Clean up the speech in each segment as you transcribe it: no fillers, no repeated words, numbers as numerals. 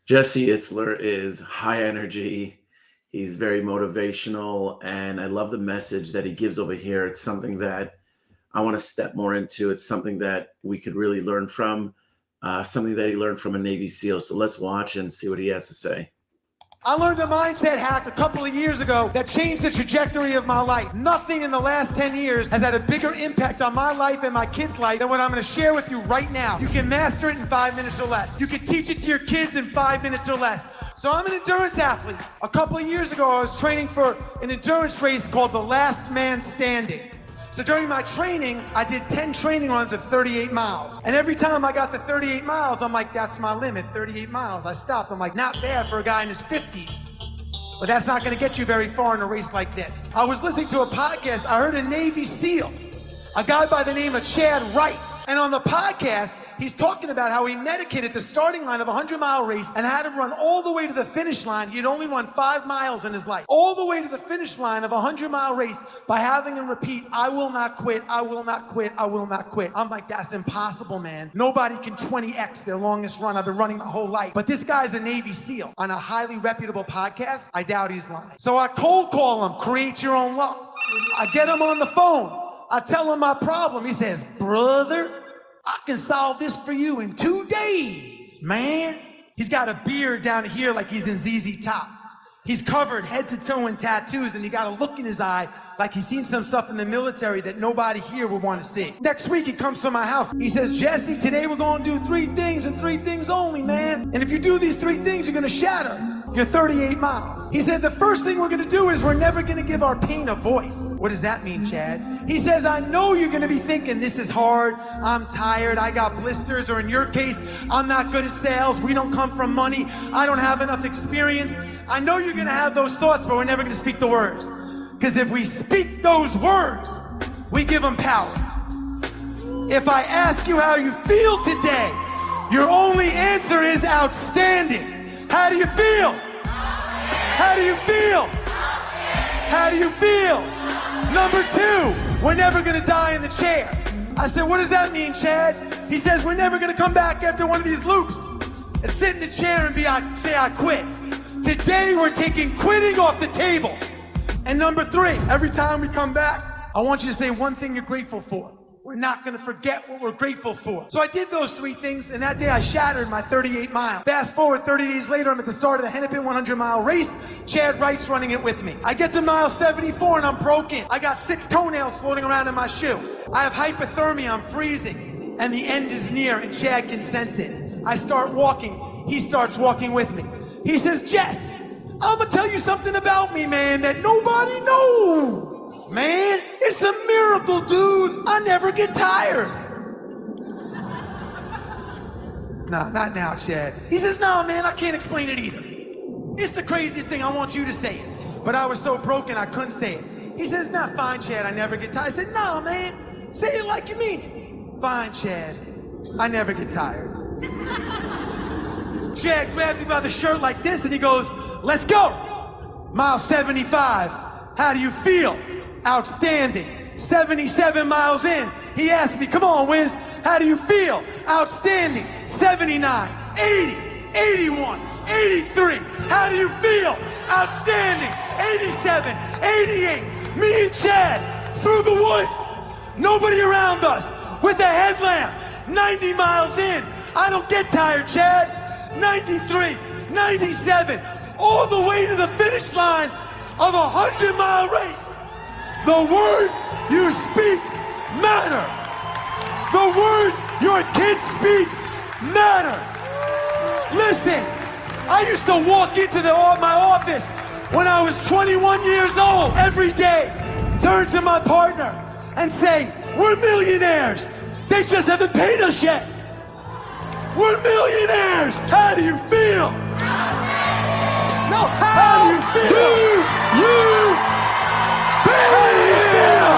Jesse Itzler is high energy. He's very motivational, and I love the message that he gives over here. It's something that I want to step more into. It's something that we could really learn from, something that he learned from a Navy SEAL. So let's watch and see what he has to say. I learned a mindset hack a couple of years ago that changed the trajectory of my life. Nothing in the last 10 years has had a bigger impact on my life and my kids' life than what I'm gonna share with you right now. You can master it in 5 minutes or less. You can teach it to your kids in 5 minutes or less. So I'm an endurance athlete. A couple of years ago, I was training for an endurance race called the Last Man Standing. So during my training, I did 10 training runs of 38 miles. And every time I got to 38 miles, I'm like, that's my limit, 38 miles. I stopped. I'm like, not bad for a guy in his 50s. But that's not gonna get you very far in a race like this. I was listening to a podcast. I heard a Navy SEAL, a guy by the name of Chad Wright. And on the podcast, he's talking about how he medicated the starting line of a 100-mile race and had to run all the way to the finish line. He'd only run 5 miles in his life. All the way to the finish line of a 100-mile race by having him repeat, I will not quit, I will not quit, I will not quit. I'm like, that's impossible, man. Nobody can 20X their longest run. I've been running my whole life. But this guy's a Navy SEAL on a highly reputable podcast. I doubt he's lying. So I cold call him, create your own luck. I get him on the phone. I tell him my problem. He says, brother, I can solve this for you in 2 days, man. He's got a beard down here like he's in ZZ Top. He's covered head to toe in tattoos, and he got a look in his eye like he's seen some stuff in the military that nobody here would want to see. Next week, he comes to my house. He says, Jesse, today we're going to do 3 things and 3 things only, man. And if you do these 3 things, you're going to shatter your 38 miles. He said, the first thing we're going to do is we're never going to give our pain a voice. What does that mean, Chad? He says, I know you're going to be thinking, this is hard, I'm tired, I got blisters, or in your case, I'm not good at sales, we don't come from money, I don't have enough experience. I know you're going to have those thoughts, but we're never going to speak the words. Because if we speak those words, we give them power. If I ask you how you feel today, your only answer is outstanding. How do you feel? How do you feel? How do you feel? Number 2, we're never going to die in the chair. I said, what does that mean, Chad? He says, we're never going to come back after one of these loops and sit in the chair and say I quit. Today, we're taking quitting off the table. And number 3, every time we come back, I want you to say one thing you're grateful for. We're not gonna forget what we're grateful for. So I did those 3 things, and that day I shattered my 38 mile. Fast forward 30 days later, I'm at the start of the Hennepin 100-mile race. Chad Wright's running it with me. I get to mile 74 and I'm broken. I got 6 toenails floating around in my shoe. I have hypothermia, I'm freezing. And the end is near, and Chad can sense it. I start walking, he starts walking with me. He says, Jess, I'm gonna tell you something about me, man, that nobody knows. Man, it's a miracle, dude. I never get tired. Nah, not now, Chad. He says, no, man, I can't explain it either. It's the craziest thing. I want you to say it. But I was so broken, I couldn't say it. He says, nah, fine, Chad, I never get tired. I said, no, man, say it like you mean it. Fine, Chad, I never get tired. Chad grabs me by the shirt like this and he goes, let's go. Mile 75, how do you feel? Outstanding. 77 miles in, he asked me, come on, Wiz, how do you feel? Outstanding. 79, 80, 81, 83, how do you feel? Outstanding. 87, 88, me and Chad through the woods, nobody around us, with a headlamp, 90 miles in. I don't get tired, Chad. 93, 97, all the way to the finish line of a 100-mile race. The words you speak matter. The words your kids speak matter. Listen, I used to walk into my office when I was 21 years old every day, turn to my partner and say, we're millionaires. They just haven't paid us yet. We're millionaires! How do you feel? No, how do you feel? How do you feel?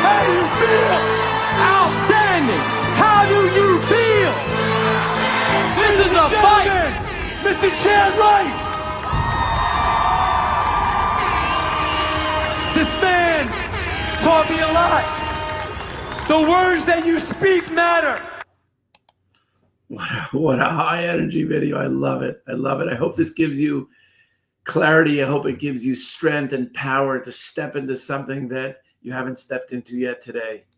How do you feel? Outstanding! How do you feel? This is a fight! Mr. Chad Wright! This man taught me a lot. The words that you speak matter. What a high energy video. I love it. I love it. I hope this gives you clarity. I hope it gives you strength and power to step into something that you haven't stepped into yet today.